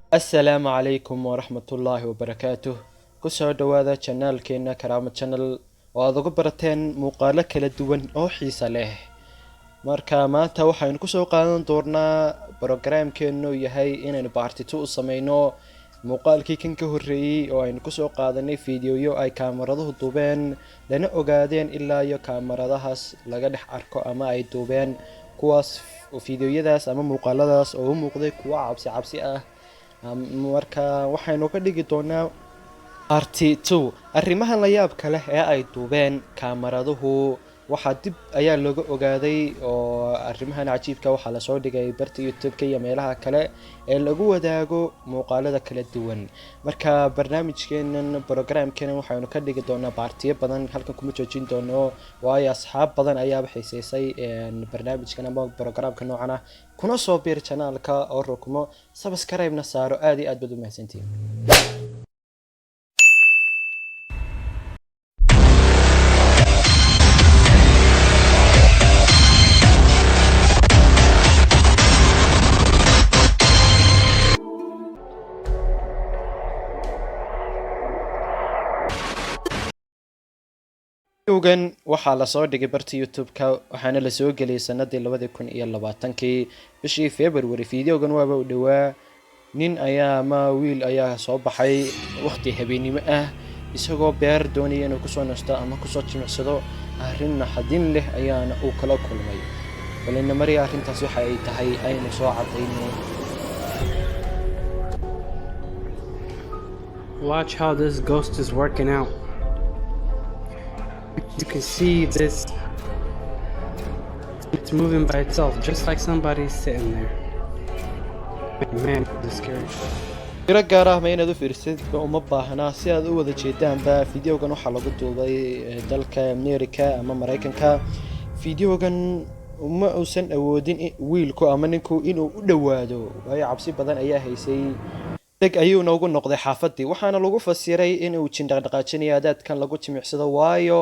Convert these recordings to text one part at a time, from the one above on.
السلام عليكم ورحمة الله وبركاته. kusoo dhawaada channelkeena Karaama Channel oo aad uga barateen muuqaalo kala duwan oo xiiso leh. Marka maanta waxaynu kusoo qaadan doonaa programkeenu yahay inaynu part 2 u sameyno muuqaalkii kan ka horreeyay oo aynu kusoo qaadanay fiidiyoyo ay kaamiraduhu duubeen lana ogaadeen ilaa iyo kaamiradahaas laga dhex arko ama ay duubeen kuwaas fiidiyoyadaas ama muuqaaladaas oo u muuqday kuwa cabsi ah. marka waxaynu ka dhigi doonaa part 2 arrimahan la yaabka leh ee ay duubeen kaamiraduhu waxa dib ayaa looga ogaaday oo arrimahan cajiibka waxa la soo dhigay barta YouTube-ka iyo meelaha kale ee lagu wadaago muuqaalada kala duwan. marka barnaamijkeenan programkeena waxaynu ka dhigi doonaa partiyo badan halkan kuma joojin doono waayo asxaab badan ayaa xiiseysay barnaamijkan ama programka noocan ah kuna soo biir channelka oo rukumo subscribe-na saaro aad iyo aad baad u mahadsantiin. videogan waxaa la soo dhigay barta YouTube-ka waxaana la soo geliyay sanadii 2020 bishii February. videogan waaba u dhawaa nin ama wiil ayaa soo baxay waqti habeenimo ah isagoo beer doonaya inuu kusoo nasto ama kusoo jimicsado arrin naxdin leh ayaana uu kala kulmay. balina mariya arrintaas waxa ay tahay aynu soo cadaynay. Watch how this ghost is working out. You can see this, it's moving by itself, just like somebody's sitting there. Man, this is scary. tiro gaar ah ma inaad u fiirsid uma baahna si aad u wada jeedaanba. videogan waxaa lagu duubay dalka America ama Mareykanka. videogan uma uusan awoodin wiilku ama ninku inuu u dhawaado waayo cabsi badan ayaa haysay. deg ayuu noogu noqday xaafadii waxaana lagu fasiray inuu jin dhaqdhaqaajinayo dadkan lagu jimicsado waayo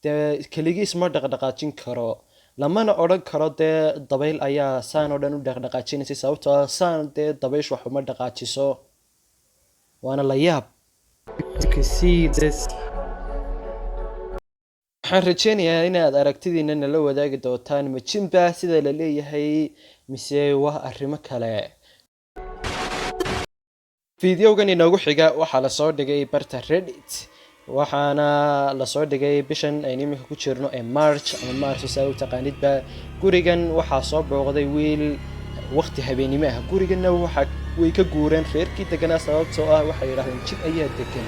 kaligiis ma dhaqdhaqaajin karo lamana odhan karo dabayl ayaa saan oo dhan u dhaqdhaqaajinaysa sababtoo ah saan dabaysh wax uma dhaqaajiso waana la yaab. You can see this. waxaan rajeynayaa inaad aragtidiina nala wadaagi doontaan ma jinba sida la leeyahay mise waa arrimo kale. videogan inoogu xiga waxaa la soo dhigay barta Reddit waxaana la soo dhigay bishan aynu imika ku jirno ee March ama March saa u taqaanidba. gurigan waxaa soo booqday wiil waqti habeenimo ah. guriganna way ka guureen reerkii deganaa sababtoo ah waxay yiraahdeen jin ayaa degan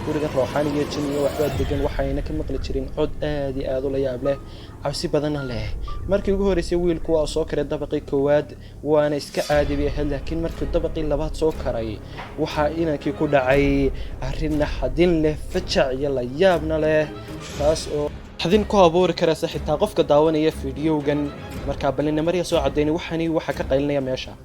gurigan rooxaan iyo jin iyo waxba degan waxayna ka maqli jireen cod aad iyo aad u la yaab leh cabsi badan leh. markii ugu horeysay wiilku waa soo karay dabaqii koowaad waana iska caadi ah laakiin markii dabaqii labaad soo karay waxa inankii ku dhacay arrin naxdin leh fajac iyo la yaabna leh taas oo xadin ku abuuri karaysa xitaa qofka daawanaya videogan. marka balina mariya soo cadeynay waxa ka qaylinaya meesha.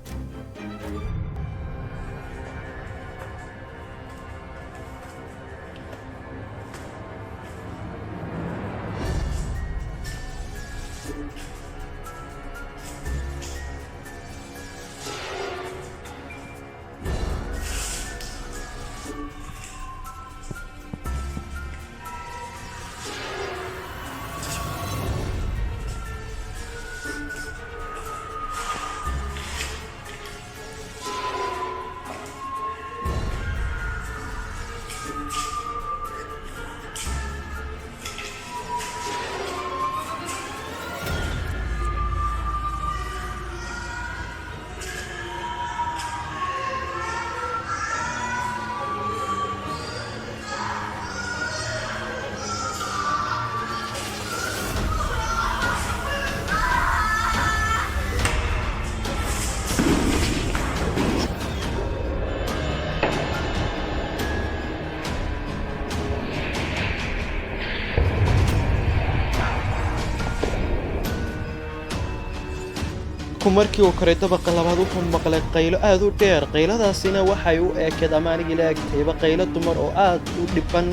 markii uu koray dabaqa labaad wuxuu maqlay qaylo aad u dheer. qayladaasina waxay u ekeed ama aniga ilaa agtayba qaylo dumar oo aad u dhiban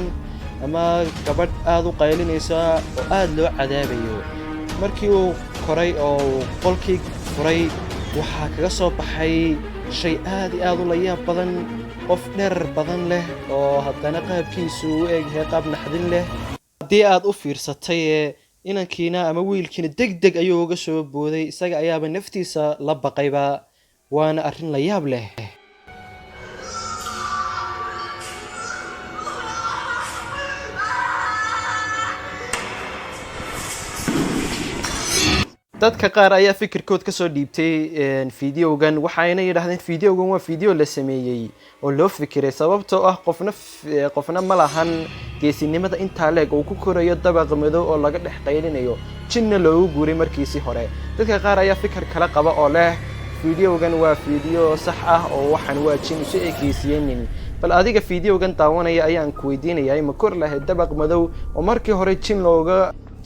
ama gabadh aad u qaylinaysa oo aad loo cadaabayo. markii uu koray oo qolkii furay waxaa kaga soo baxay shay aad iyo aad u layaab badan, qof dherer badan leh oo haddana qaabkiisu u egyahay qaab naxdin leh. haddii aad u fiirsatay inankiina ama wiilkiina degdeg ayuu uga soo booday, isaga ayaaba naftiisa la baqayba, waana arrin la yaab leh. dadka qaar ayaa fikirkood ka soo dhiibtay fiidiyowgan, waxayna yidhaahdeen fiidiyowgan waa fiidiyo la sameeyey oo loo fikiray, sababtoo ah qofna ma lahan geesinimada intaa leeg uu ku korayo dabaq madow oo laga dhex qaylinayo, jinna loogu guuray markiisii hore. dadka qaar ayaa fikir kala qaba oo leh fiidiyowgan waa fiidiyo sax ah oo waxaan waa jin isu ekeysiyenin. bal adiga fiidiyowgan daawanaya ayaan ku weydiinayaa, ma kor lahayd dabaq madow oo markii hore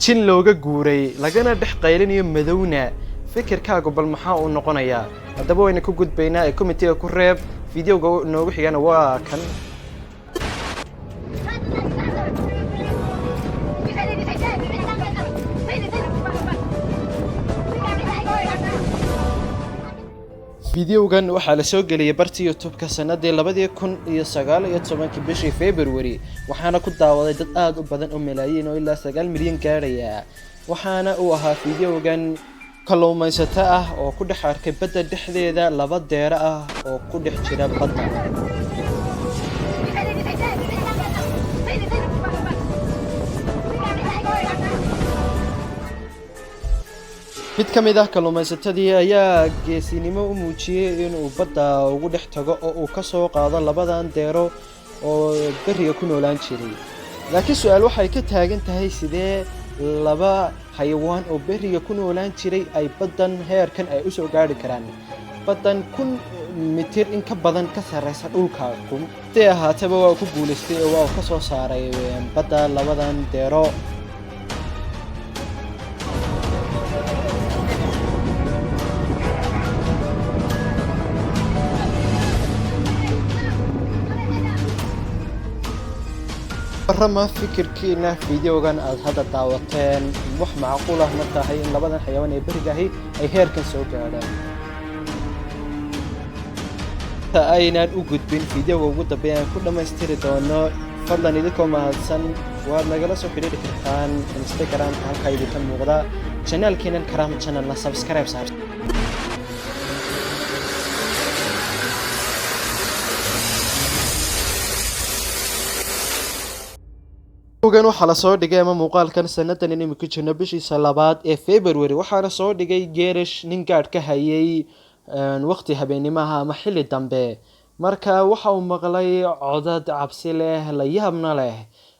jin looga guuray lagana dhex qaylinayo madowna? fikirkaagu bal maxaa uu noqonayaa? haddaba wayna ku gudbaynaa ee commentiga ku reeb. fiidiyowga noogu xigana waa kan. fiidiyowgan waxaa la soo geliyay bartii youtube-ka sanadii 2019 bishii February, waxaana ku daawaday dad aad u badan oo malaayiin oo ilaa 9 milyan gaaraya. waxaana uu ahaa fiidiyowgan kalluumaysato ah oo ku dhex arkay badda dhexdeeda 2 deero ah oo ku dhex jira badda. mid ka mid ah kalluumaysatadii ayaa geesinimo u muujiyey inuu badda ugu dhex tago oo uu ka soo qaado 2 deero oo beriga ku noolaan jiray. laakiin su'aal waxay ka taagan tahay sidee 2 xayawaan oo beriga ku noolaan jiray ay baddan heerkan ay u soo gaari karaan? baddan 1000 mitir in ka badan ka sarreysa dhulka. sidee ahaataba waa ku guulaystay oo waa ka soo saaray badda 2 deero. warrama fikirkiina fiidiyowgan aad hadda daawateen, wax macquul ah ma tahay in 2 xayawaan ee beriga ahi ay heerkan soo gaadhaan? aynaan u gudbin fiidiyowga ugu dambeeya aan ku dhammaystiri doono, fadlan idinkoo mahadsan waad nagala soo xidhiidhi kartaan Instagram-ka halkaa idinka muuqda. channelkeenan Karaama Channel-na subscribe saar. waxaa la soo dhigay ama muuqaalkan sanadan imika jirno bishiisa 2 ee February, waxaana soo dhigay geerish nin gaadh ka hayay waqti habeennimaha ama xilli dambe. marka waxa uu maqlay codad cabsi leh, la yaabna leh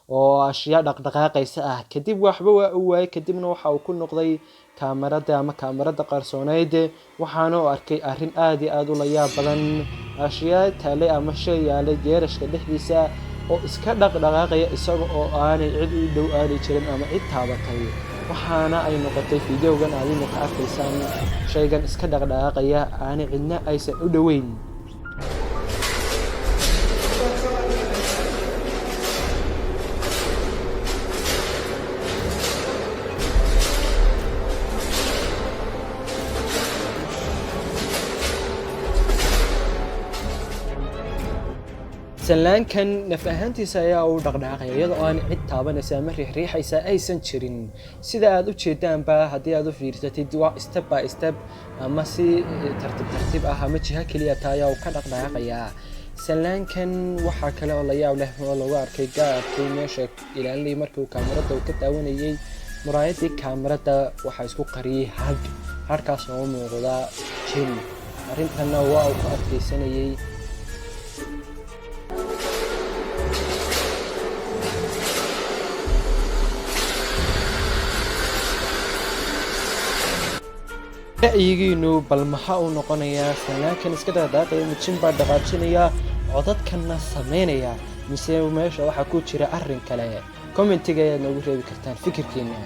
oo ashyaa dhaqdhaqaaqaysa ah. kadib waxba waa u waayay, kadibna waxa uu ku noqday kaamarada qarsooneyd, waxaana uu arkay arrin aad iyo aad u la yaab badan. ashyaa taale ama shay yaalay geerashka dhexdiisa oo iska dhaqdhaqaaqaya isaga oo aanay cid u dhow aani jirin ama cid taabatay. waxaana ay noqotay fiidiyowgan aad idinka arkaysaan shaygan iska dhaqdhaqaaqaya aanay cidna aysan u dhoweyn. sallaankan naf ahaantiisa ayaa u dhaqdhaqaaqaya iyadoo aan cid taabanaysa ama riixaysa aysan jirin. sida aad u jeedaanba haddii aad u fiirsatid waa step by step ama si tartiib ah ama jiha keliya taa ayaa ka dhaqdhaqaaqaya. sallaankan waxaa kale oo la yaab leh oo lagu arkay gaarkii meesha ilaalinayay markii uu kaamarada ka daawanayay. muraayadii kaamarada waxaa isku qariyay hadhkaas oo muuqda jin. arrintanna waa uu ku adkaysanayay. ra'yigiinu bal maxaa uu noqonayaa? sallaankan iska dhaqdhaqaaqaya ma jin baa dhaqaajinaya, codadkanna sameynaya, mise meesha waxaa ku jira arrin kale? commentiga ayaad noogu reebi kartaan fikirkiina.